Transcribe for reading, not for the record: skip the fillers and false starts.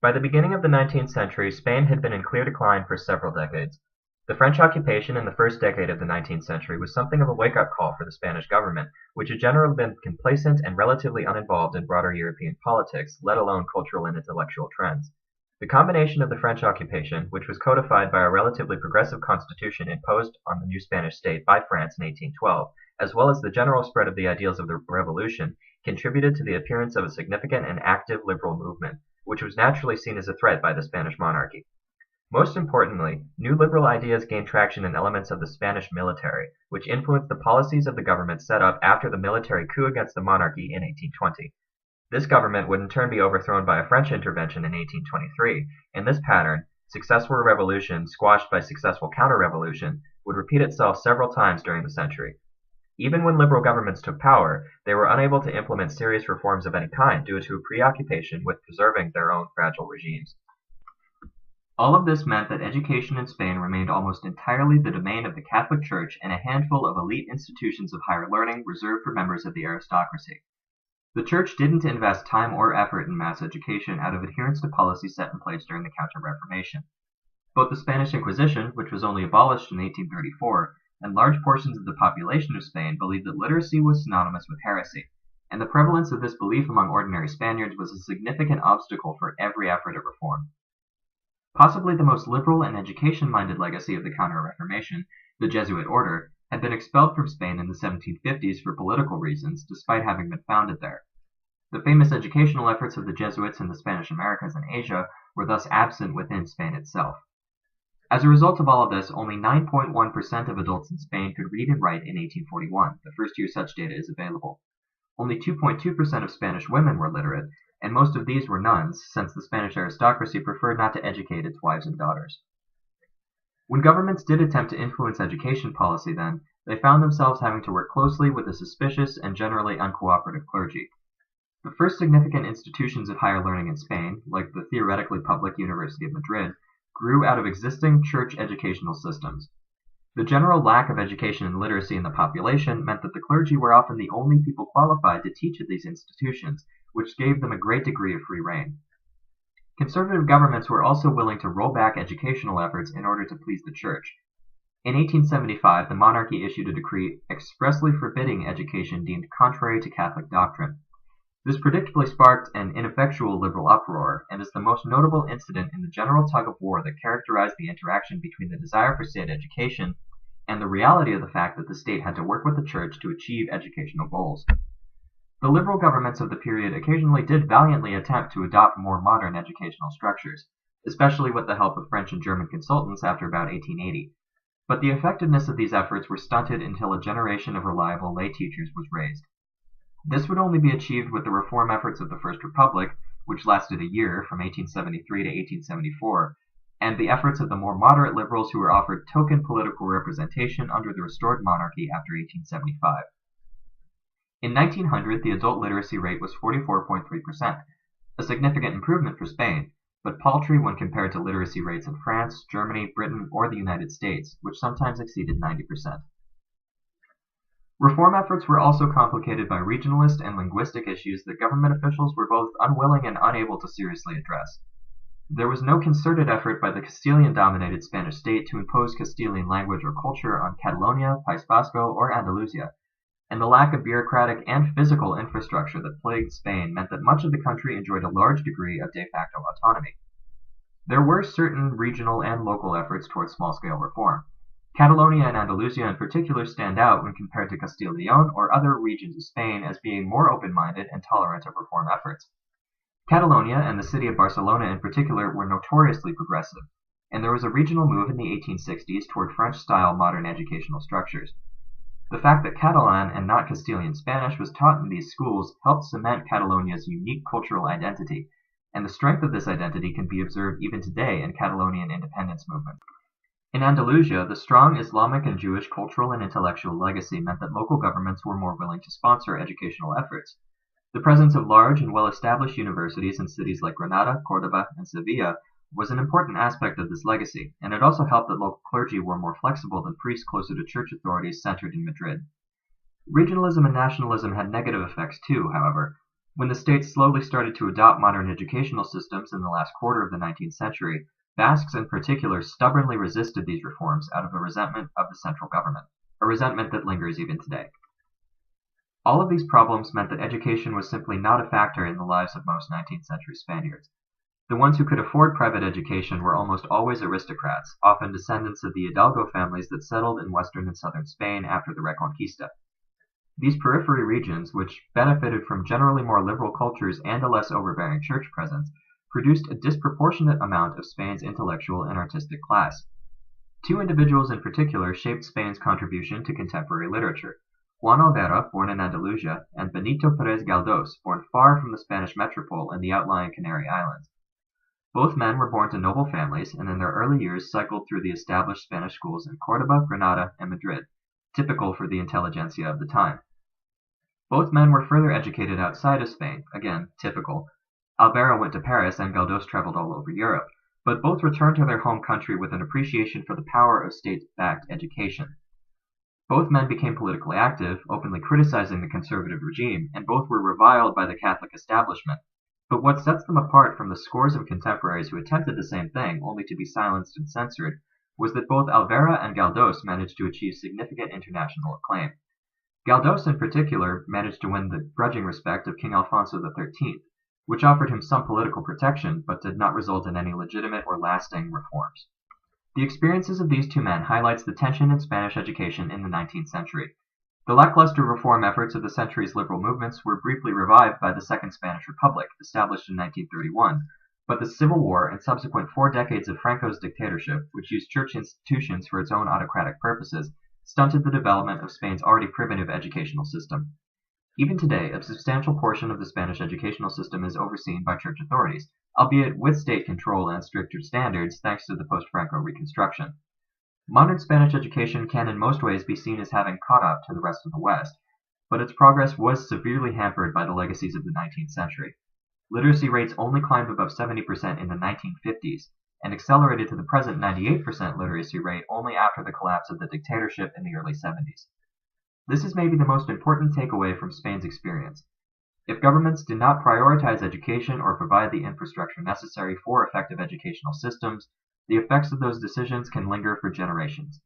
By the beginning of the 19th century, Spain had been in clear decline for several decades. The French occupation in the first decade of the 19th century was something of a wake-up call for the Spanish government, which had generally been complacent and relatively uninvolved in broader European politics, let alone cultural and intellectual trends. The combination of the French occupation, which was codified by a relatively progressive constitution imposed on the new Spanish state by France in 1812, as well as the general spread of the ideals of the Revolution, contributed to the appearance of a significant and active liberal movement, which was naturally seen as a threat by the Spanish monarchy. Most importantly, new liberal ideas gained traction in elements of the Spanish military, which influenced the policies of the government set up after the military coup against the monarchy in 1820. This government would in turn be overthrown by a French intervention in 1823, and this pattern, successful revolution squashed by successful counter-revolution, would repeat itself several times during the century. Even when liberal governments took power, they were unable to implement serious reforms of any kind due to a preoccupation with preserving their own fragile regimes. All of this meant that education in Spain remained almost entirely the domain of the Catholic Church and a handful of elite institutions of higher learning reserved for members of the aristocracy. The Church didn't invest time or effort in mass education out of adherence to policies set in place during the Counter-Reformation. Both the Spanish Inquisition, which was only abolished in 1834, and large portions of the population of Spain believed that literacy was synonymous with heresy, and the prevalence of this belief among ordinary Spaniards was a significant obstacle for every effort at reform. Possibly the most liberal and education-minded legacy of the Counter-Reformation, the Jesuit order, had been expelled from Spain in the 1750s for political reasons, despite having been founded there. The famous educational efforts of the Jesuits in the Spanish Americas and Asia were thus absent within Spain itself. As a result of all of this, only 9.1% of adults in Spain could read and write in 1841, the first year such data is available. Only 2.2% of Spanish women were literate, and most of these were nuns, since the Spanish aristocracy preferred not to educate its wives and daughters. When governments did attempt to influence education policy then, they found themselves having to work closely with a suspicious and generally uncooperative clergy. The first significant institutions of higher learning in Spain, like the theoretically public University of Madrid, grew out of existing church educational systems. The general lack of education and literacy in the population meant that the clergy were often the only people qualified to teach at these institutions, which gave them a great degree of free rein. Conservative governments were also willing to roll back educational efforts in order to please the church. In 1875, the monarchy issued a decree expressly forbidding education deemed contrary to Catholic doctrine. This predictably sparked an ineffectual liberal uproar, and is the most notable incident in the general tug-of-war that characterized the interaction between the desire for state education and the reality of the fact that the state had to work with the church to achieve educational goals. The liberal governments of the period occasionally did valiantly attempt to adopt more modern educational structures, especially with the help of French and German consultants after about 1880. But the effectiveness of these efforts were stunted until a generation of reliable lay teachers was raised. This would only be achieved with the reform efforts of the First Republic, which lasted a year, from 1873 to 1874, and the efforts of the more moderate liberals who were offered token political representation under the restored monarchy after 1875. In 1900, the adult literacy rate was 44.3%, a significant improvement for Spain, but paltry when compared to literacy rates in France, Germany, Britain, or the United States, which sometimes exceeded 90%. Reform efforts were also complicated by regionalist and linguistic issues that government officials were both unwilling and unable to seriously address. There was no concerted effort by the Castilian-dominated Spanish state to impose Castilian language or culture on Catalonia, País Vasco, or Andalusia, and the lack of bureaucratic and physical infrastructure that plagued Spain meant that much of the country enjoyed a large degree of de facto autonomy. There were certain regional and local efforts towards small-scale reform. Catalonia and Andalusia in particular stand out when compared to Castile and Leon or other regions of Spain as being more open-minded and tolerant of reform efforts. Catalonia and the city of Barcelona in particular were notoriously progressive, and there was a regional move in the 1860s toward French-style modern educational structures. The fact that Catalan and not Castilian Spanish was taught in these schools helped cement Catalonia's unique cultural identity, and the strength of this identity can be observed even today in Catalonian independence movement. In Andalusia, the strong Islamic and Jewish cultural and intellectual legacy meant that local governments were more willing to sponsor educational efforts. The presence of large and well-established universities in cities like Granada, Córdoba, and Sevilla was an important aspect of this legacy, and it also helped that local clergy were more flexible than priests closer to church authorities centered in Madrid. Regionalism and nationalism had negative effects too, however. When the state slowly started to adopt modern educational systems in the last quarter of the 19th century, Basques in particular stubbornly resisted these reforms out of a resentment of the central government, a resentment that lingers even today. All of these problems meant that education was simply not a factor in the lives of most 19th century Spaniards. The ones who could afford private education were almost always aristocrats, often descendants of the Hidalgo families that settled in western and southern Spain after the Reconquista. These periphery regions, which benefited from generally more liberal cultures and a less overbearing church presence, produced a disproportionate amount of Spain's intellectual and artistic class. Two individuals in particular shaped Spain's contribution to contemporary literature: Juan Alvera, born in Andalusia, and Benito Pérez Galdós, born far from the Spanish metropole in the outlying Canary Islands. Both men were born to noble families and in their early years cycled through the established Spanish schools in Córdoba, Granada, and Madrid, typical for the intelligentsia of the time. Both men were further educated outside of Spain, again, typical. Alvera went to Paris and Galdós traveled all over Europe, but both returned to their home country with an appreciation for the power of state-backed education. Both men became politically active, openly criticizing the conservative regime, and both were reviled by the Catholic establishment. But what sets them apart from the scores of contemporaries who attempted the same thing, only to be silenced and censored, was that both Alvera and Galdós managed to achieve significant international acclaim. Galdós in particular managed to win the grudging respect of King Alfonso XIII, which offered him some political protection but did not result in any legitimate or lasting reforms. The experiences of these two men highlights the tension in Spanish education in the 19th century. The lackluster reform efforts of the century's liberal movements were briefly revived by the Second Spanish Republic, established in 1931, but the Civil War and subsequent 4 decades of Franco's dictatorship, which used church institutions for its own autocratic purposes, stunted the development of Spain's already primitive educational system. Even today, a substantial portion of the Spanish educational system is overseen by church authorities, albeit with state control and stricter standards thanks to the post-Franco reconstruction. Modern Spanish education can in most ways be seen as having caught up to the rest of the West, but its progress was severely hampered by the legacies of the 19th century. Literacy rates only climbed above 70% in the 1950s, and accelerated to the present 98% literacy rate only after the collapse of the dictatorship in the early 70s. This is maybe the most important takeaway from Spain's experience. If governments do not prioritize education or provide the infrastructure necessary for effective educational systems, the effects of those decisions can linger for generations.